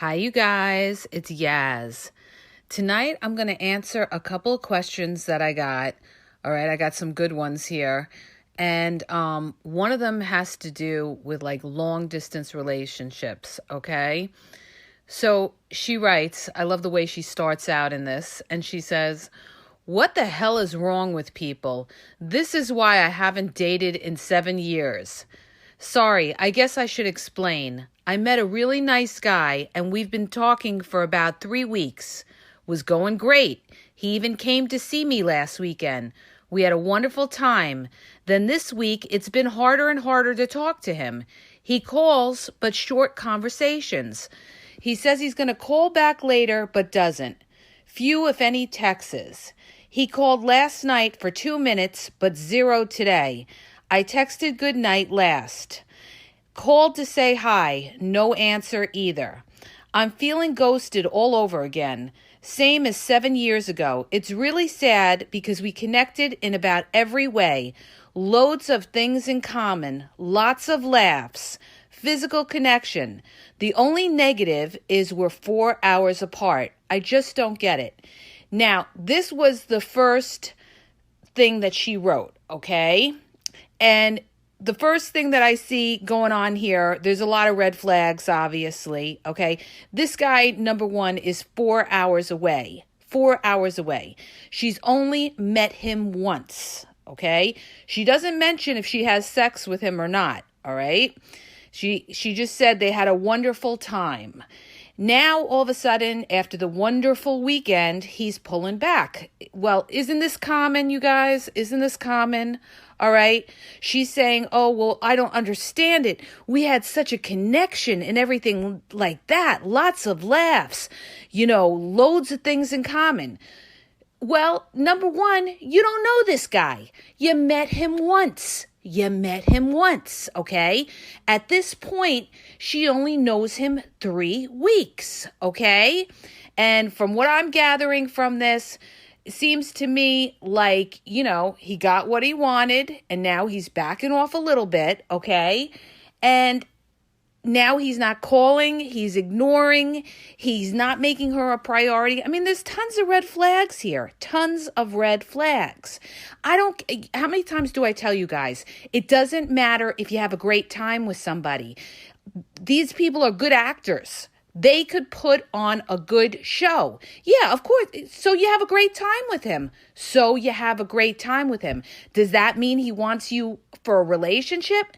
Hi, you guys. It's Yaz. Tonight, I'm going to answer a couple of questions that I got. All right, I got some good ones here. And one of them has to do with like long distance relationships. Okay. So she writes, I love the way she starts out in this. And she says, "What the hell is wrong with people? This is why I haven't dated in 7 years. Sorry, I guess I should explain. I met a really nice guy, and we've been talking for about 3 weeks. Was going great. He even came to see me last weekend. We had a wonderful time. Then this week, it's been harder and harder to talk to him. He calls, but short conversations. He says he's going to call back later, but doesn't. Few, if any, texts. He called last night for 2 minutes, but zero today. I texted good night last. Called to say hi. No answer either. I'm feeling ghosted all over again. Same as 7 years ago. It's really sad because we connected in about every way. Loads of things in common. Lots of laughs. Physical connection. The only negative is we're 4 hours apart. I just don't get it." Now, this was the first thing that she wrote, okay? And the first thing that I see going on here, there's a lot of red flags, obviously, okay? This guy, number one, is 4 hours away. 4 hours away. She's only met him once, okay? She doesn't mention if she has sex with him or not, all right? She just said they had a wonderful time. Now, all of a sudden, after the wonderful weekend, he's pulling back. Well, isn't this common, you guys? Isn't this common? All right. She's saying, "Oh, well, I don't understand it. We had such a connection and everything like that. Lots of laughs, loads of things in common." Well, number one, you don't know this guy. You met him once. Okay? At this point, she only knows him 3 weeks, okay? And from what I'm gathering from this, it seems to me like, he got what he wanted, and now he's backing off a little bit, okay? And now he's not calling, he's ignoring, he's not making her a priority. I mean, there's tons of red flags here. Tons of red flags. How many times do I tell you guys? It doesn't matter if you have a great time with somebody. These people are good actors. They could put on a good show. Yeah, of course. So you have a great time with him. Does that mean he wants you for a relationship?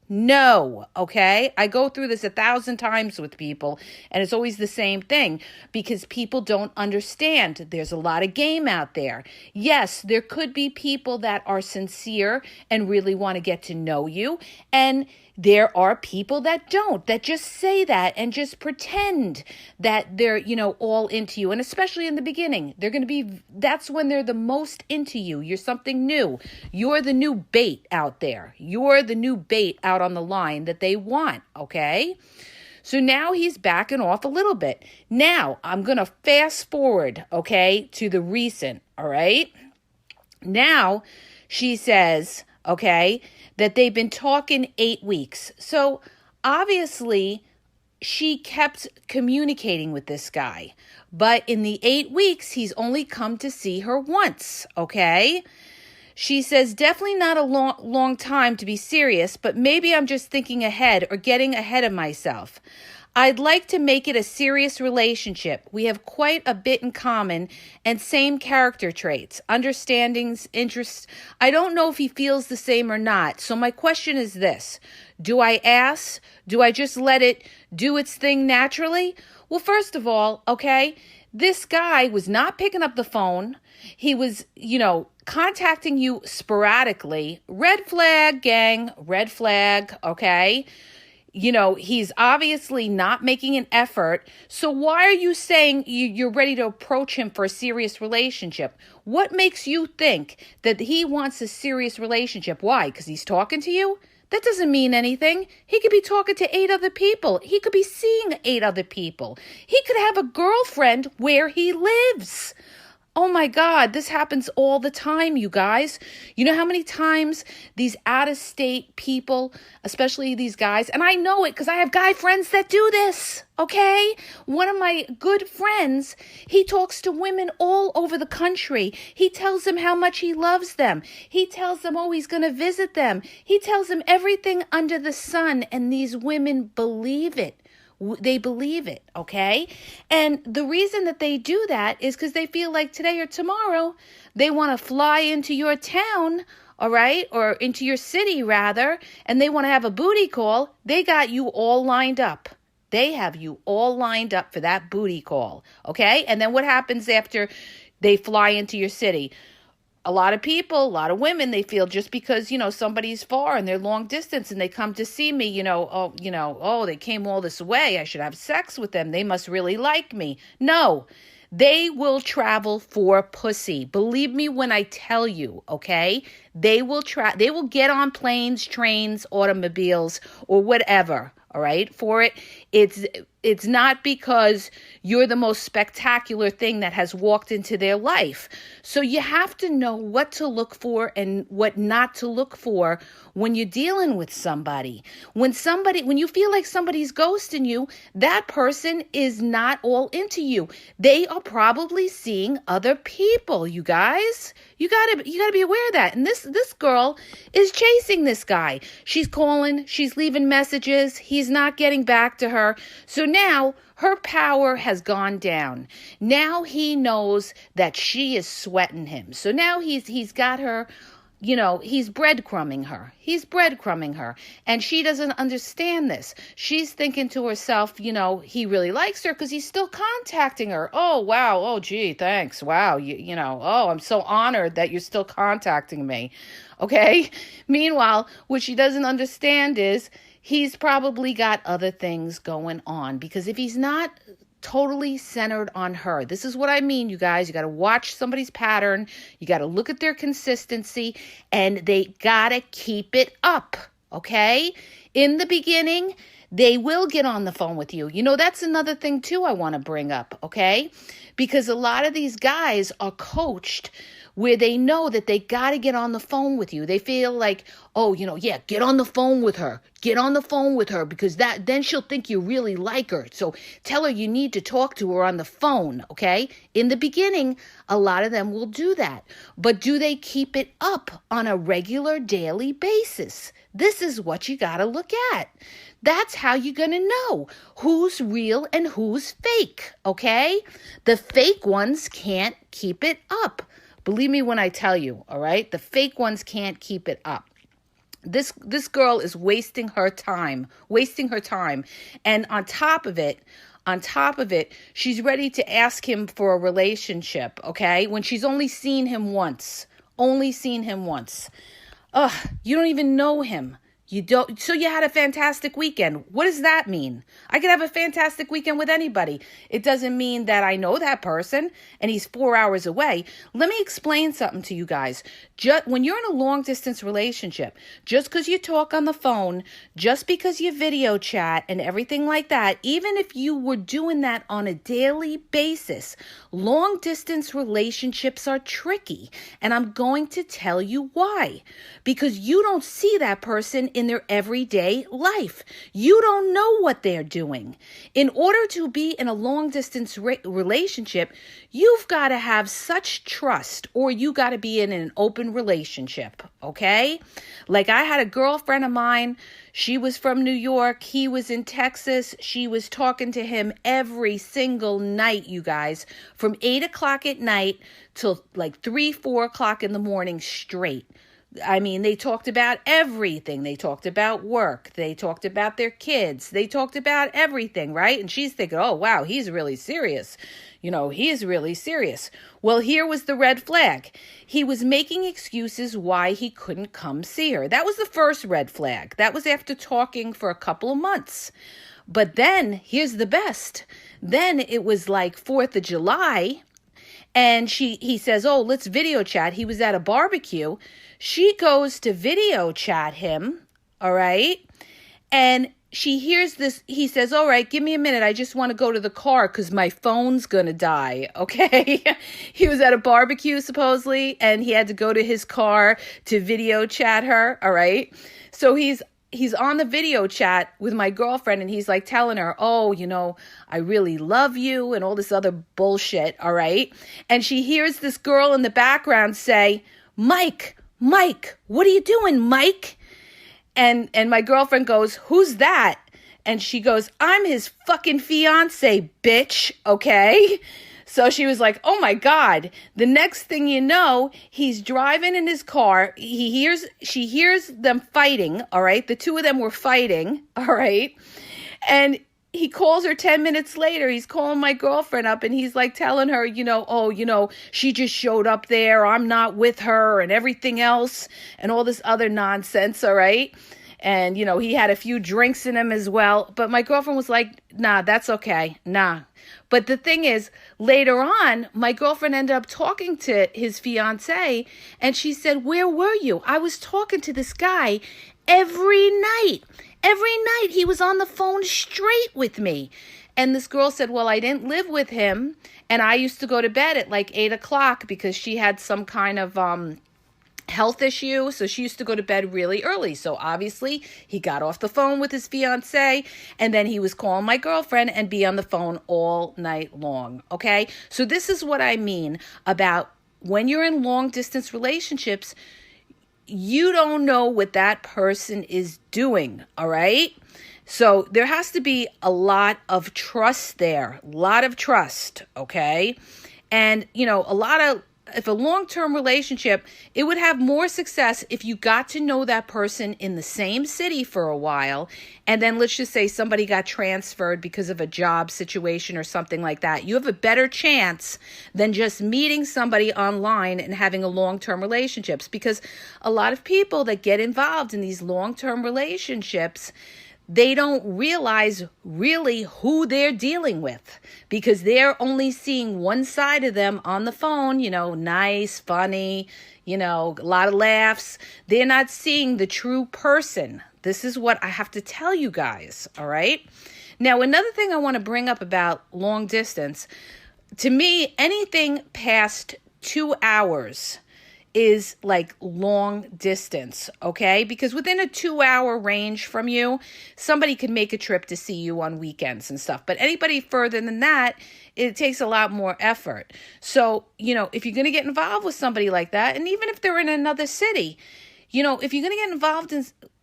No, okay? I go through this 1,000 times with people, and it's always the same thing because people don't understand. There's a lot of game out there. Yes, there could be people that are sincere and really want to get to know you, and there are people that don't, that just say that and just pretend that they're, all into you. And especially in the beginning, that's when they're the most into you. You're something new. You're the new bait out there. You're the new bait out on the line that they want, okay? So now he's backing off a little bit. Now, I'm going to fast forward, okay, to the recent, all right? Now, she says, okay, that they've been talking 8 weeks. So obviously she kept communicating with this guy. But in the 8 weeks, he's only come to see her once, okay? She says, definitely not a long time to be serious, but maybe I'm just thinking ahead or getting ahead of myself. I'd like to make it a serious relationship. We have quite a bit in common and same character traits, understandings, interests. I don't know if he feels the same or not. So my question is this. Do I ask? Do I just let it do its thing naturally? Well, first of all, okay, this guy was not picking up the phone. He was, contacting you sporadically. Red flag, gang, red flag, okay? He's obviously not making an effort. So why are you saying you're ready to approach him for a serious relationship? What makes you think that he wants a serious relationship? Why? Because he's talking to you? That doesn't mean anything. He could be talking to 8 other people. He could be seeing 8 other people. He could have a girlfriend where he lives. Oh my God, this happens all the time, you guys. You know how many times these out-of-state people, especially these guys, and I know it because I have guy friends that do this, okay? One of my good friends, he talks to women all over the country. He tells them how much he loves them. He tells them, oh, he's going to visit them. He tells them everything under the sun, and these women believe it. They believe it, okay? And the reason that they do that is because they feel like today or tomorrow they want to fly into your town, all right, or into your city rather, and they want to have a booty call. They got you all lined up. They have you all lined up for that booty call, okay? And then what happens after they fly into your city? A lot of people, a lot of women, they feel just because, somebody's far and they're long distance and they come to see me, they came all this way. I should have sex with them. They must really like me. No, they will travel for pussy. Believe me when I tell you, okay? They will get on planes, trains, automobiles, or whatever, all right, for it. It's not because you're the most spectacular thing that has walked into their life. So you have to know what to look for and what not to look for when you're dealing with somebody. When you feel like somebody's ghosting you, that person is not all into you. They are probably seeing other people, you guys. You gotta be aware of that. And this girl is chasing this guy. She's calling, she's leaving messages. He's not getting back to her. So now her power has gone down. Now he knows that she is sweating him. So now he's got her, he's breadcrumbing her. And she doesn't understand this. She's thinking to herself, he really likes her because he's still contacting her. Oh, wow. Oh, gee, thanks. Wow. Oh, I'm so honored that you're still contacting me. Okay. Meanwhile, what she doesn't understand is he's probably got other things going on, because if he's not totally centered on her, this is what I mean, you guys. You got to watch somebody's pattern. You got to look at their consistency, and they got to keep it up, okay? In the beginning, they will get on the phone with you. That's another thing, too, I want to bring up, okay? Because a lot of these guys are coached where they know that they got to get on the phone with you. They feel like, get on the phone with her. Get on the phone with her, because then she'll think you really like her. So tell her you need to talk to her on the phone, okay? In the beginning, a lot of them will do that. But do they keep it up on a regular daily basis? This is what you got to look at. That's how you're going to know who's real and who's fake, okay? The fake ones can't keep it up. Believe me when I tell you, all right? The fake ones can't keep it up. This girl is wasting her time. And on top of it, she's ready to ask him for a relationship, okay? When she's only seen him once. Ugh, you don't even know him. So you had a fantastic weekend. What does that mean? I could have a fantastic weekend with anybody. It doesn't mean that I know that person and he's 4 hours away. Let me explain something to you guys. When you're in a long distance relationship, just because you talk on the phone, just because you video chat and everything like that, even if you were doing that on a daily basis, long distance relationships are tricky. And I'm going to tell you why. Because you don't see that person in their everyday life. You don't know what they're doing. In order to be in a long distance relationship, you've got to have such trust, or you got to be in an open relationship, okay? Like, I had a girlfriend of mine. She was from New York. He was in Texas. She was talking to him every single night, you guys, from 8 o'clock at night till like 3, 4 o'clock in the morning straight. I mean, they talked about everything. They talked about work. They talked about their kids. They talked about everything, right? And she's thinking, oh, wow, he's really serious. He is really serious. Well, here was the red flag. He was making excuses why he couldn't come see her. That was the first red flag. That was after talking for a couple of months. But then, here's the best. Then it was like 4th of July. And he says, oh, let's video chat. He was at a barbecue. She goes to video chat him, all right? And she hears this. He says, all right, give me a minute. I just want to go to the car because my phone's going to die. Okay. He was at a barbecue supposedly, and he had to go to his car to video chat her. All right. So he's on the video chat with my girlfriend, and he's like telling her, oh, I really love you and all this other bullshit. All right. And she hears this girl in the background say, Mike, what are you doing, Mike? And my girlfriend goes, who's that? And she goes, I'm his fucking fiance, bitch. Okay. So she was like, oh my God. The next thing you know, he's driving in his car. She hears them fighting. All right. The two of them were fighting. All right. And he calls her 10 minutes later. He's calling my girlfriend up, and he's like telling her, she just showed up there. I'm not with her and everything else and all this other nonsense. All right. And, he had a few drinks in him as well. But my girlfriend was like, nah, that's okay. Nah. But the thing is, later on, my girlfriend ended up talking to his fiance, and she said, where were you? I was talking to this guy every night. Every night he was on the phone straight with me. And this girl said, well, I didn't live with him. And I used to go to bed at like 8 o'clock because she had some kind of health issue. So she used to go to bed really early. So obviously he got off the phone with his fiance, and then he was calling my girlfriend and be on the phone all night long. Okay. So this is what I mean about when you're in long distance relationships. You don't know what that person is doing, all right? So there has to be a lot of trust there, a lot of trust, okay? And, if a long-term relationship, it would have more success if you got to know that person in the same city for a while, and then let's just say somebody got transferred because of a job situation or something like that. You have a better chance than just meeting somebody online and having a long-term relationships, because a lot of people that get involved in these long-term relationships, they don't realize really who they're dealing with, because they're only seeing one side of them on the phone, nice, funny, a lot of laughs. They're not seeing the true person. This is what I have to tell you guys, all right? Now, another thing I want to bring up about long distance, to me, anything past 2 hours is like long distance, okay? Because within a 2-hour range from you, somebody could make a trip to see you on weekends and stuff. But anybody further than that, it takes a lot more effort. So, if you're going to get involved with somebody like that, and even if they're in another city, if you're going to get involved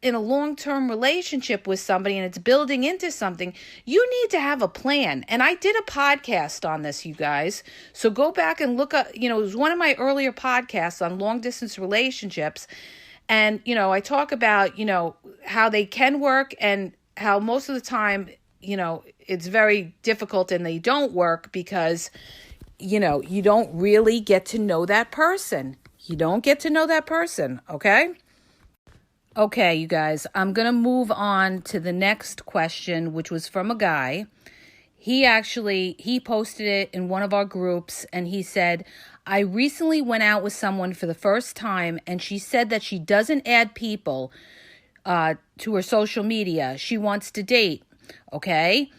in a long-term relationship with somebody and it's building into something, you need to have a plan. And I did a podcast on this, you guys. So go back and look up, it was one of my earlier podcasts on long-distance relationships. And, I talk about, how they can work and how most of the time, it's very difficult and they don't work because, you don't really get to know that person. You don't get to know that person, okay? Okay, you guys, I'm going to move on to the next question, which was from a guy. He posted it in one of our groups, and he said, I recently went out with someone for the first time, and she said that she doesn't add people to her social media. She wants to date, okay?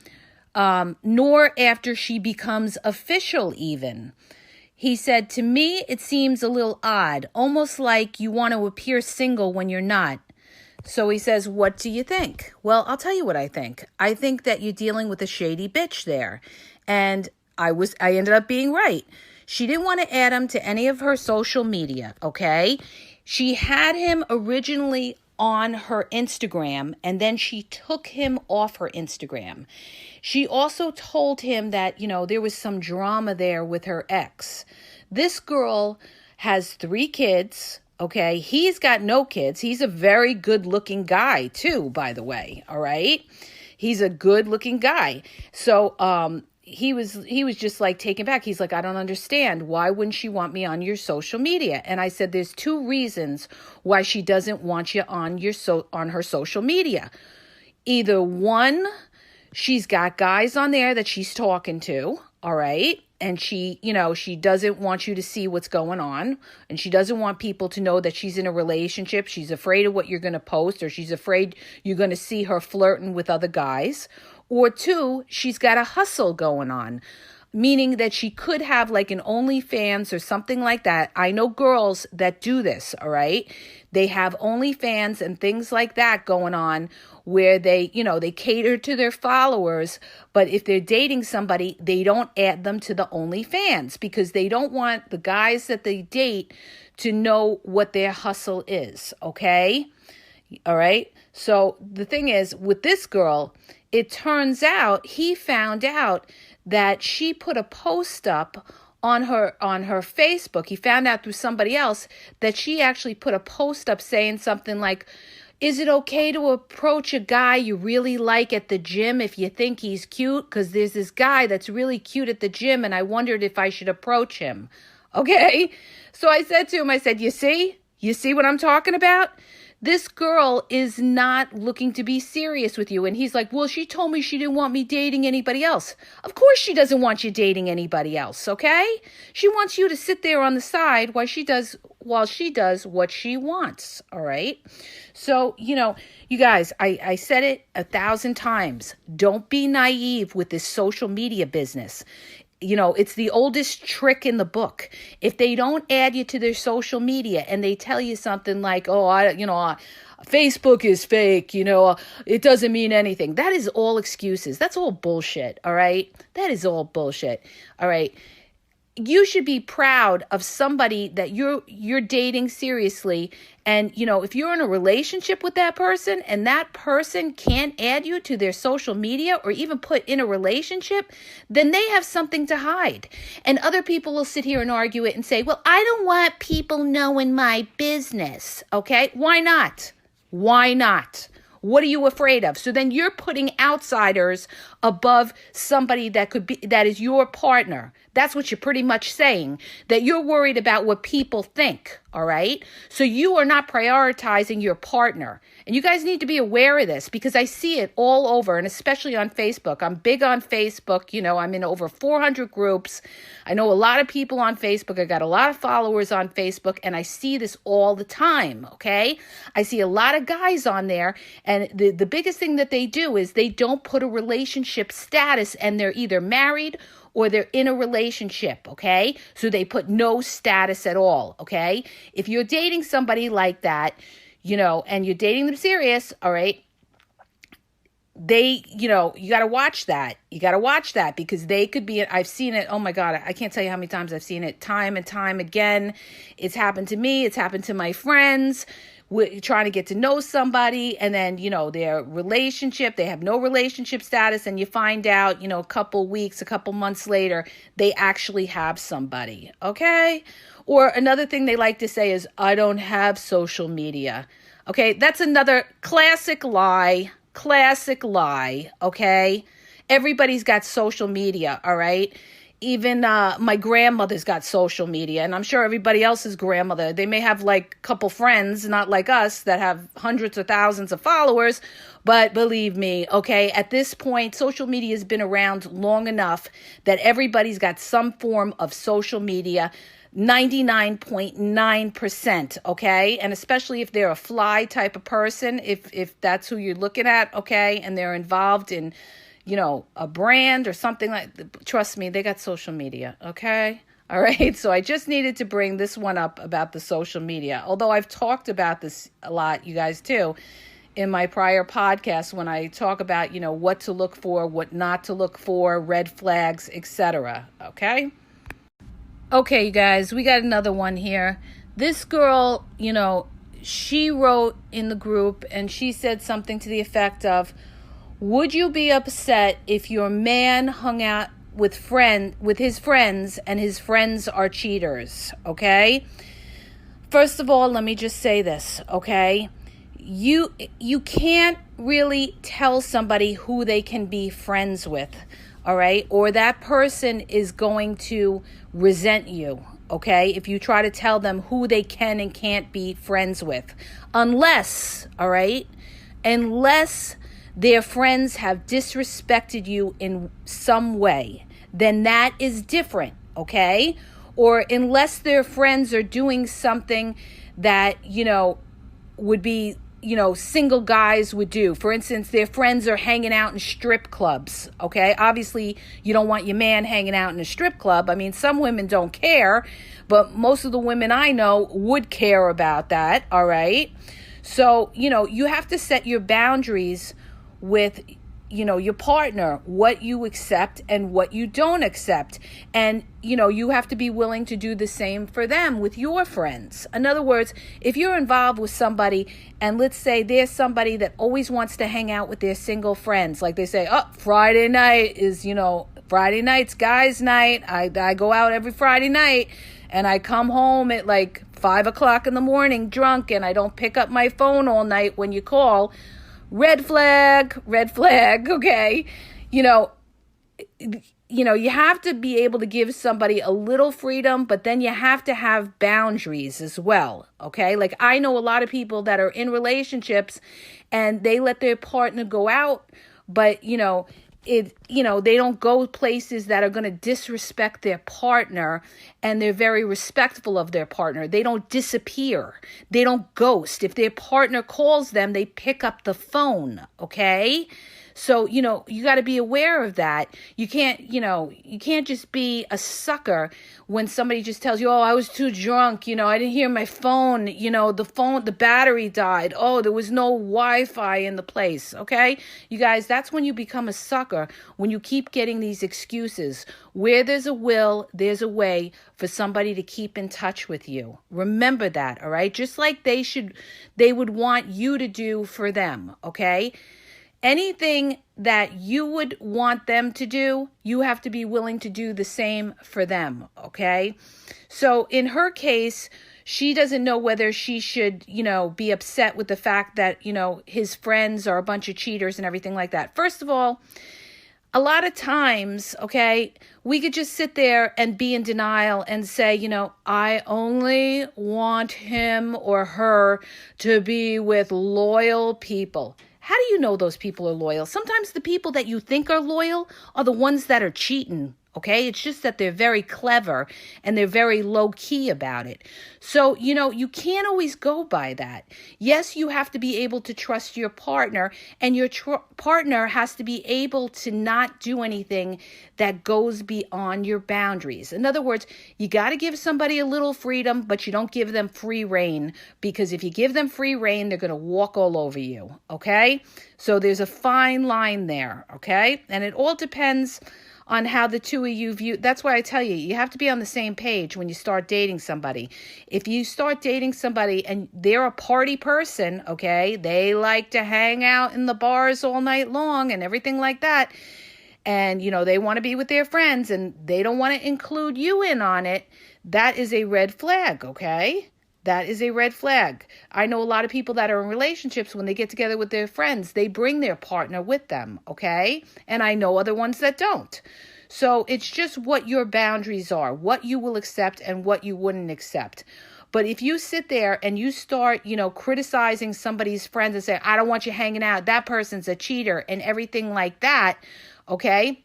Nor after she becomes official even. He said, to me, it seems a little odd, almost like you want to appear single when you're not. So he says, what do you think? Well, I'll tell you what I think. I think that you're dealing with a shady bitch there. And I ended up being right. She didn't want to add him to any of her social media, okay? She had him originally on her Instagram, and then she took him off her Instagram. She also told him that, there was some drama there with her ex. This girl has 3 kids, okay? He's got no kids. He's a very good-looking guy, too, by the way, all right? He's a good-looking guy. So, he was just like taken back. He's like, I don't understand. Why wouldn't she want me on your social media? And I said, there's 2 reasons why she doesn't want you on her social media. Either 1, she's got guys on there that she's talking to, all right? and she doesn't want you to see what's going on, and she doesn't want people to know that she's in a relationship. She's afraid of what you're going to post, or she's afraid you're going to see her flirting with other guys. Or two, she's got a hustle going on, meaning that she could have like an OnlyFans or something like that. I know girls that do this, all right? They have OnlyFans and things like that going on where they cater to their followers, but if they're dating somebody, they don't add them to the OnlyFans because they don't want the guys that they date to know what their hustle is, okay? All right? So the thing is, with this girl, it turns out he found out that she put a post up on her Facebook. He found out through somebody else that she actually put a post up saying something like, is it okay to approach a guy you really like at the gym if you think he's cute? Because there's this guy that's really cute at the gym and I wondered if I should approach him. Okay? So I said to him, I said, you see what I'm talking about? This girl is not looking to be serious with you. And he's like, well, she told me she didn't want me dating anybody else. Of course she doesn't want you dating anybody else, okay? She wants you to sit there on the side while she does what she wants, all right? So, you guys, I said it 1,000 times. Don't be naive with this social media business. It's the oldest trick in the book. If they don't add you to their social media and they tell you something like, Facebook is fake, it doesn't mean anything. That is all excuses. That's all bullshit, all right? That is all bullshit, all right? You should be proud of somebody that you're dating seriously. And, if you're in a relationship with that person and that person can't add you to their social media or even put in a relationship, then they have something to hide. And other people will sit here and argue it and say, well, I don't want people knowing my business. Okay, why not? Why not? What are you afraid of? So then you're putting outsiders above somebody that is your partner. That's what you're pretty much saying, that you're worried about what people think, all right? So you are not prioritizing your partner. And you guys need to be aware of this because I see it all over, and especially on Facebook. I'm big on Facebook. I'm in over 400 groups. I know a lot of people on Facebook. I got a lot of followers on Facebook, and I see this all the time, okay? I see a lot of guys on there, and the biggest thing that they do is they don't put a relationship status, and they're either married or they're in a relationship, okay? So they put no status at all, okay? If you're dating somebody like that, and you're dating them serious, all right, you got to watch that. You got to watch that because they could be, I've seen it. Oh my God. I can't tell you how many times I've seen it time and time again. It's happened to me. It's happened to my friends. We're trying to get to know somebody and then, their relationship, they have no relationship status. And you find out, a couple weeks, a couple months later, they actually have somebody. Okay. Or another thing they like to say is, I don't have social media. Okay. That's another classic lie, okay? Everybody's got social media, all right? Even my grandmother's got social media, and I'm sure everybody else's grandmother. They may have like a couple friends, not like us, that have hundreds or thousands of followers, but believe me, okay, at this point, social media has been around long enough that everybody's got some form of social media. 99.9%, okay? And especially if they're a fly type of person, if that's who you're looking at, okay? And they're involved in, a brand or something trust me, they got social media, okay? All right, so I just needed to bring this one up about the social media. Although I've talked about this a lot, you guys too, in my prior podcast when I talk about, what to look for, what not to look for, red flags, etc., okay? Okay, you guys, we got another one here. This girl, she wrote in the group and she said something to the effect of, would you be upset if your man hung out with his friends and his friends are cheaters? Okay? First of all, let me just say this, okay? You can't really tell somebody who they can be friends with. All right, or that person is going to resent you, okay, if you try to tell them who they can and can't be friends with. Unless their friends have disrespected you in some way. then that is different, okay? Or unless their friends are doing something that, would be, single guys would do. For instance, their friends are hanging out in strip clubs, okay? Obviously, you don't want your man hanging out in a strip club. I mean, some women don't care, but most of the women I know would care about that, all right? So, you have to set your boundaries with your partner, what you accept and what you don't accept. And, you have to be willing to do the same for them with your friends. In other words, if you're involved with somebody and let's say there's somebody that always wants to hang out with their single friends, like they say, oh, Friday night is, Friday night's guys' night. I go out every Friday night and I come home at like 5 o'clock in the morning drunk and I don't pick up my phone all night when you call. Red flag, okay? You have to be able to give somebody a little freedom, but then you have to have boundaries as well, okay? Like I know a lot of people that are in relationships and they let their partner go out, but, they don't go places that are going to disrespect their partner, and they're very respectful of their partner. They don't disappear. They don't ghost. If their partner calls them, they pick up the phone, okay? So, you got to be aware of that. You can't just be a sucker when somebody just tells you, oh, I was too drunk. I didn't hear my phone. The battery died. Oh, there was no Wi-Fi in the place. Okay. You guys, that's when you become a sucker, when you keep getting these excuses. Where there's a will, there's a way for somebody to keep in touch with you. Remember that. All right. Just like they would want you to do for them. Okay. Anything that you would want them to do, you have to be willing to do the same for them, okay? So in her case, she doesn't know whether she should, be upset with the fact that, his friends are a bunch of cheaters and everything like that. First of all, a lot of times, okay, we could just sit there and be in denial and say, I only want him or her to be with loyal people. How do you know those people are loyal? Sometimes the people that you think are loyal are the ones that are cheating, okay? It's just that they're very clever and they're very low key about it. So, you can't always go by that. Yes, you have to be able to trust your partner, and your partner has to be able to not do anything that goes beyond your boundaries. In other words, you got to give somebody a little freedom, but you don't give them free rein, because if you give them free rein, they're going to walk all over you, okay? So there's a fine line there, okay? And it all depends on how the two of you view. That's why I tell you, you have to be on the same page when you start dating somebody. If you start dating somebody and they're a party person, okay, they like to hang out in the bars all night long and everything like that, and, they want to be with their friends and they don't want to include you in on it, that is a red flag, okay? That is a red flag. I know a lot of people that are in relationships, when they get together with their friends, they bring their partner with them, okay? And I know other ones that don't. So it's just what your boundaries are, what you will accept and what you wouldn't accept. But if you sit there and you start, criticizing somebody's friends and say, I don't want you hanging out, that person's a cheater and everything like that, okay?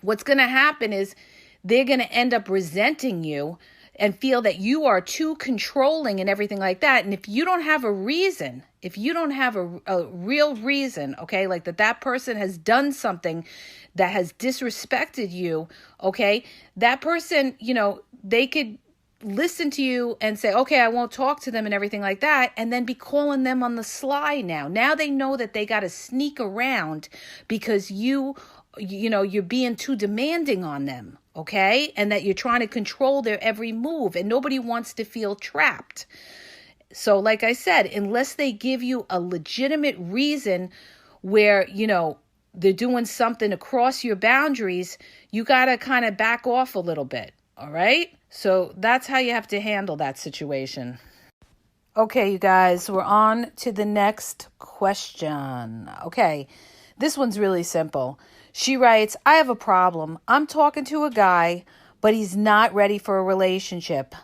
What's going to happen is they're going to end up resenting you and feel that you are too controlling and everything like that. And if you don't have a reason, if you don't have a real reason, okay, like that person has done something that has disrespected you, okay, that person, they could listen to you and say, okay, I won't talk to them and everything like that, and then be calling them on the sly now. Now they know that they got to sneak around because you're being too demanding on them, okay? And that you're trying to control their every move, and nobody wants to feel trapped. So like I said, unless they give you a legitimate reason where, they're doing something across your boundaries, you got to kind of back off a little bit, all right? So that's how you have to handle that situation. Okay, you guys, we're on to the next question. Okay, this one's really simple. She writes, I have a problem. I'm talking to a guy, but he's not ready for a relationship.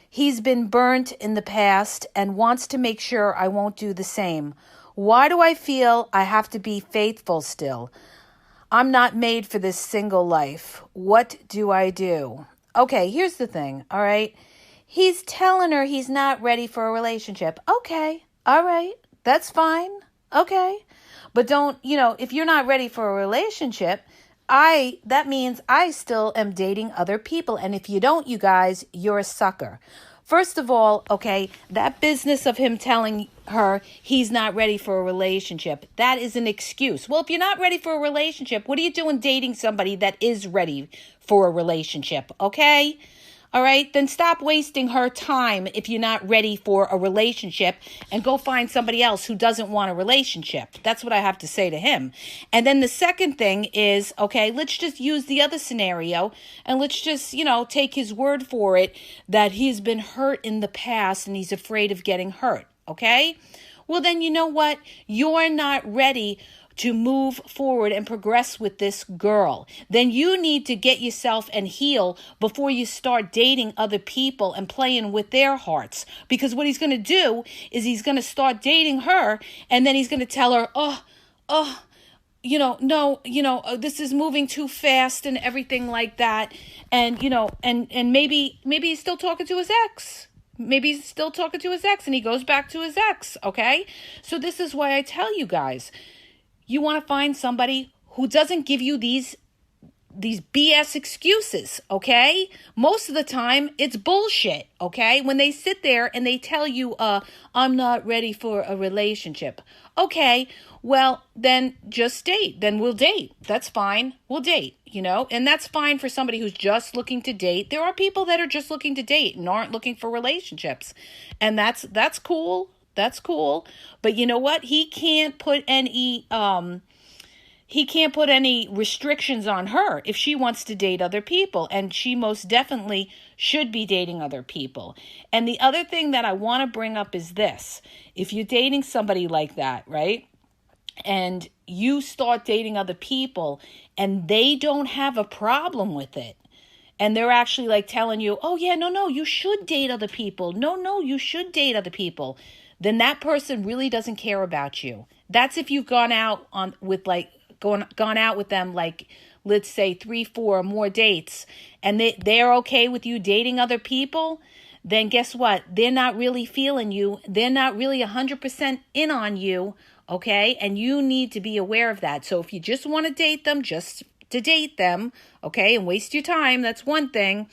He's been burnt in the past and wants to make sure I won't do the same. Why do I feel I have to be faithful still? I'm not made for this single life. What do I do? Okay, here's the thing, all right? He's telling her he's not ready for a relationship. Okay, all right, that's fine. Okay. But don't, if you're not ready for a relationship, that means I still am dating other people. And if you don't, you guys, you're a sucker. First of all, okay, that business of him telling her he's not ready for a relationship, that is an excuse. Well, if you're not ready for a relationship, what are you doing dating somebody that is ready for a relationship, okay? All right, then stop wasting her time if you're not ready for a relationship and go find somebody else who doesn't want a relationship. That's what I have to say to him. And then the second thing is, okay, let's just use the other scenario and let's just, take his word for it that he's been hurt in the past and he's afraid of getting hurt. Okay? Well, then you know what? You're not ready to move forward and progress with this girl. Then you need to get yourself and heal before you start dating other people and playing with their hearts. Because what he's going to do is he's going to start dating her and then he's going to tell her, this is moving too fast and everything like that. And, and maybe he's still talking to his ex. Maybe he's still talking to his ex and he goes back to his ex. Okay. So this is why I tell you guys, you want to find somebody who doesn't give you these BS excuses, okay? Most of the time, it's bullshit, okay? When they sit there and they tell you, I'm not ready for a relationship. Okay, well, then just date. Then we'll date. That's fine. We'll date, And that's fine for somebody who's just looking to date. There are people that are just looking to date and aren't looking for relationships. And that's cool. That's cool. But you know what? He can't put any restrictions on her if she wants to date other people, and she most definitely should be dating other people. And the other thing that I want to bring up is this. If you're dating somebody like that, right? And you start dating other people and they don't have a problem with it. And they're actually like telling you, oh yeah, no, you should date other people. No, you should date other people. Then that person really doesn't care about you. That's if you've gone out gone out with them, like, let's say 3, 4 or more dates, and they're okay with you dating other people, then guess what? They're not really feeling you. They're not really 100% in on you, okay? And you need to be aware of that. So if you just want to date them, just to date them, okay, and waste your time, that's one thing.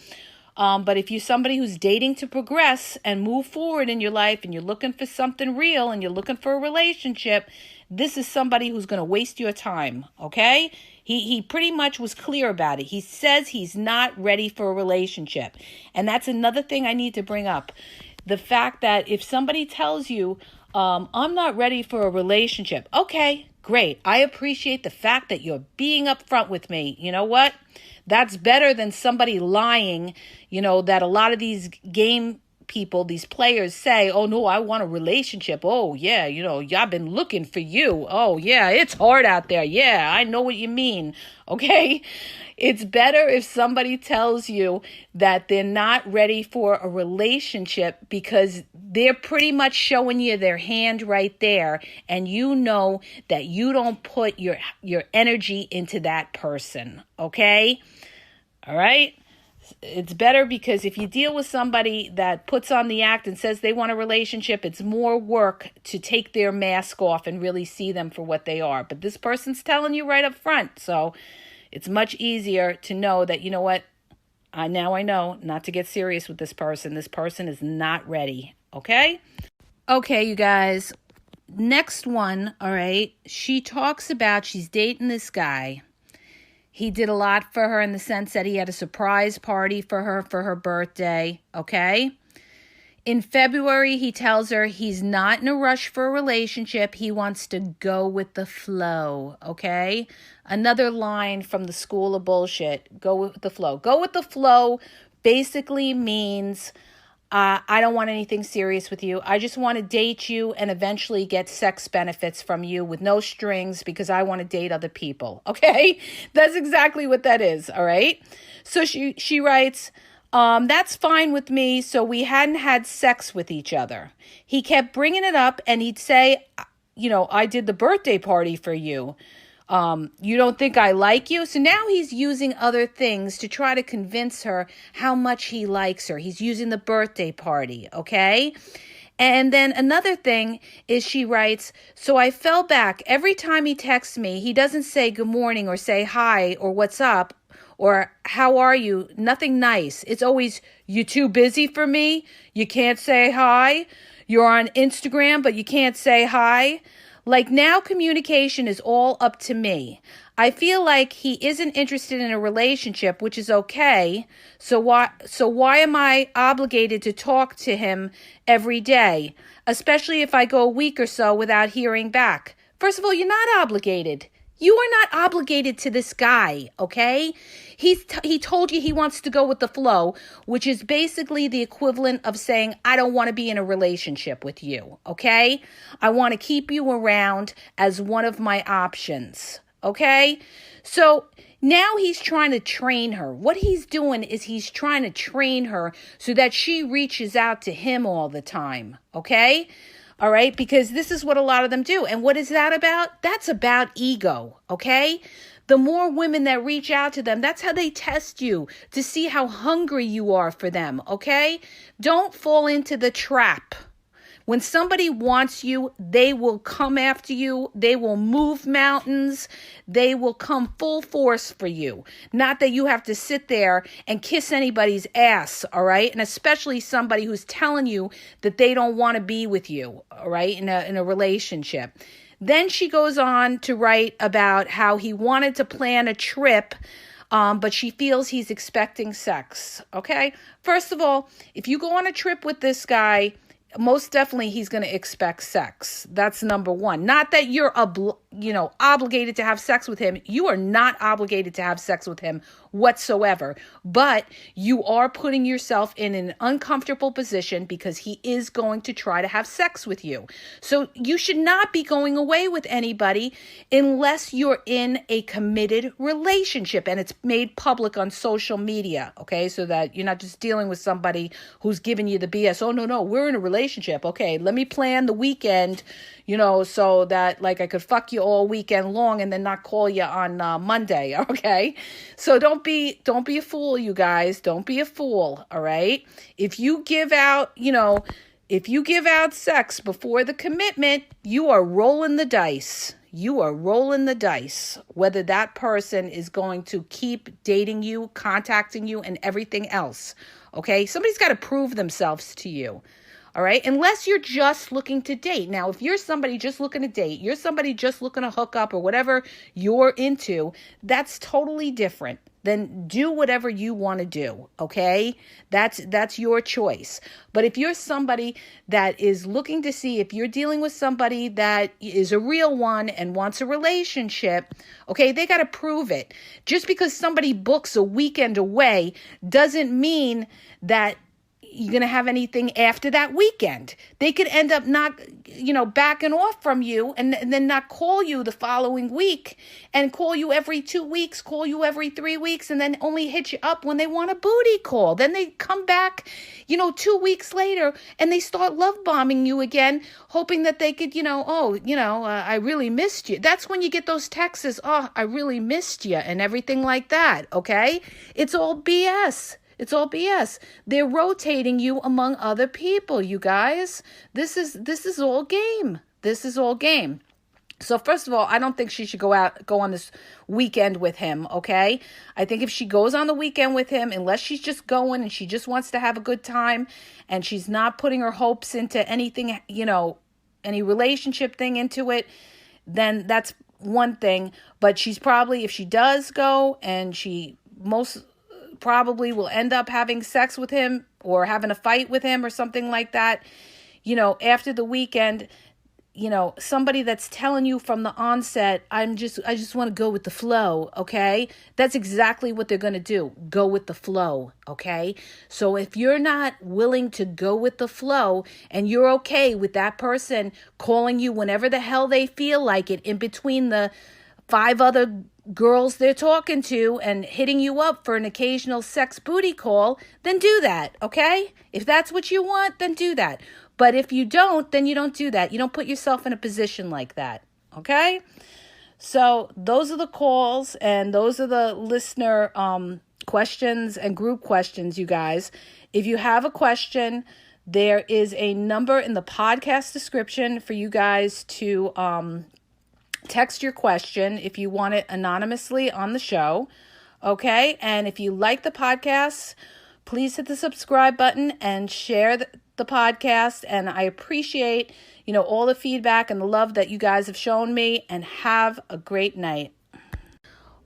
But if you're somebody who's dating to progress and move forward in your life and you're looking for something real and you're looking for a relationship, this is somebody who's going to waste your time, okay? He pretty much was clear about it. He says he's not ready for a relationship. And that's another thing I need to bring up. The fact that if somebody tells you, I'm not ready for a relationship, okay, great. I appreciate the fact that you're being upfront with me. You know what? That's better than somebody lying, that a lot of these game people, these players say, oh no, I want a relationship. Oh yeah, I've been looking for you. Oh yeah, it's hard out there. Yeah, I know what you mean. Okay. It's better if somebody tells you that they're not ready for a relationship because they're pretty much showing you their hand right there. And you know that you don't put your energy into that person. Okay. All right. It's better because if you deal with somebody that puts on the act and says they want a relationship, it's more work to take their mask off and really see them for what they are. But this person's telling you right up front. So it's much easier to know that, you know what, now I know not to get serious with this person. This person is not ready. Okay? Okay, you guys. Next one, all right, she talks about she's dating this guy. He did a lot for her in the sense that he had a surprise party for her birthday, okay? In February, he tells her he's not in a rush for a relationship. He wants to go with the flow, okay? Another line from the School of Bullshit, go with the flow. Go with the flow basically means I don't want anything serious with you. I just want to date you and eventually get sex benefits from you with no strings because I want to date other people. Okay? That's exactly what that is. All right? So she writes, that's fine with me. So we hadn't had sex with each other. He kept bringing it up and he'd say, I did the birthday party for you. You don't think I like you? So now he's using other things to try to convince her how much he likes her. He's using the birthday party, okay? And then another thing is she writes, so I fell back. Every time he texts me, he doesn't say good morning or say hi or what's up or how are you? Nothing nice. It's always, you too busy for me? You can't say hi? You're on Instagram, but you can't say hi? Like now communication is all up to me. I feel like he isn't interested in a relationship, which is okay. So why am I obligated to talk to him every day, especially if I go a week or so without hearing back? First of all, you're not obligated. You are not obligated to this guy, okay? He told you he wants to go with the flow, which is basically the equivalent of saying, I don't want to be in a relationship with you, okay? I want to keep you around as one of my options, okay? So now he's trying to train her. What he's doing is he's trying to train her so that she reaches out to him all the time, okay? All right, because this is what a lot of them do. And what is that about? That's about ego, okay? The more women that reach out to them, that's how they test you to see how hungry you are for them, okay? Don't fall into the trap. When somebody wants you, they will come after you. They will move mountains. They will come full force for you. Not that you have to sit there and kiss anybody's ass, all right? And especially somebody who's telling you that they don't want to be with you, all right, in a relationship. Then she goes on to write about how he wanted to plan a trip, but she feels he's expecting sex, okay? First of all, if you go on a trip with this guy, most definitely he's going to expect sex. That's number one. Not that you're obligated to have sex with him. You are not obligated to have sex with him whatsoever. But you are putting yourself in an uncomfortable position because he is going to try to have sex with you. So you should not be going away with anybody unless you're in a committed relationship and it's made public on social media, okay? So that you're not just dealing with somebody who's giving you the BS. Oh, no, we're in a relationship. Okay, let me plan the weekend, so that like I could fuck you all weekend long and then not call you on Monday, okay? So don't be a fool, you guys. Don't be a fool, all right? If you give out sex before the commitment, you are rolling the dice. You are rolling the dice whether that person is going to keep dating you, contacting you, and everything else, okay? Somebody's got to prove themselves to you. All right. Unless you're just looking to date. Now, if you're somebody just looking to date, you're somebody just looking to hook up or whatever you're into, that's totally different. Then do whatever you want to do. Okay. That's your choice. But if you're somebody that is looking to see if you're dealing with somebody that is a real one and wants a relationship, okay, they got to prove it. Just because somebody books a weekend away doesn't mean that you're going to have anything after that weekend. They could end up not, backing off from you and then not call you the following week and call you every 2 weeks, call you every 3 weeks, and then only hit you up when they want a booty call. Then they come back, 2 weeks later and they start love bombing you again, hoping that they could, I really missed you. That's when you get those texts, oh, I really missed you and everything like that. Okay. It's all BS. It's all BS. They're rotating you among other people, you guys. This is all game. This is all game. So first of all, I don't think she should go on this weekend with him, okay? I think if she goes on the weekend with him, unless she's just going and she just wants to have a good time and she's not putting her hopes into anything, any relationship thing into it, then that's one thing. But she's probably, if she does go and she most probably will end up having sex with him or having a fight with him or something like that, after the weekend, somebody that's telling you from the onset, I just want to go with the flow, okay? That's exactly what they're going to do. Go with the flow, okay? So if you're not willing to go with the flow and you're okay with that person calling you whenever the hell they feel like it in between the 5 other girls they're talking to and hitting you up for an occasional sex booty call, then do that, okay? If that's what you want, then do that. But if you don't, then you don't do that. You don't put yourself in a position like that, okay? So those are the calls and those are the listener questions and group questions, you guys. If you have a question, there is a number in the podcast description for you guys to text your question if you want it anonymously on the show. Okay, and if you like the podcast, please hit the subscribe button and share the podcast. And I appreciate, all the feedback and the love that you guys have shown me, and have a great night.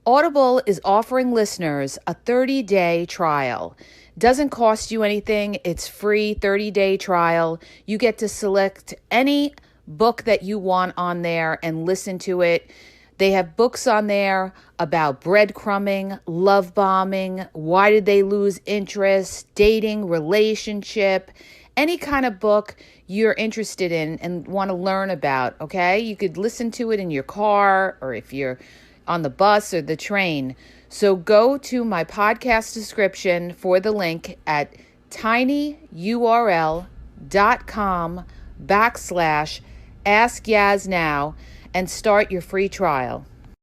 Audible is offering listeners a 30-day trial. Doesn't cost you anything. It's free 30-day trial. You get to select any book that you want on there and listen to it. They have books on there about breadcrumbing, love bombing, why did they lose interest, dating, relationship, any kind of book you're interested in and want to learn about, okay? You could listen to it in your car or if you're on the bus or the train. So go to my podcast description for the link at tinyurl.com/AskYazNow and start your free trial.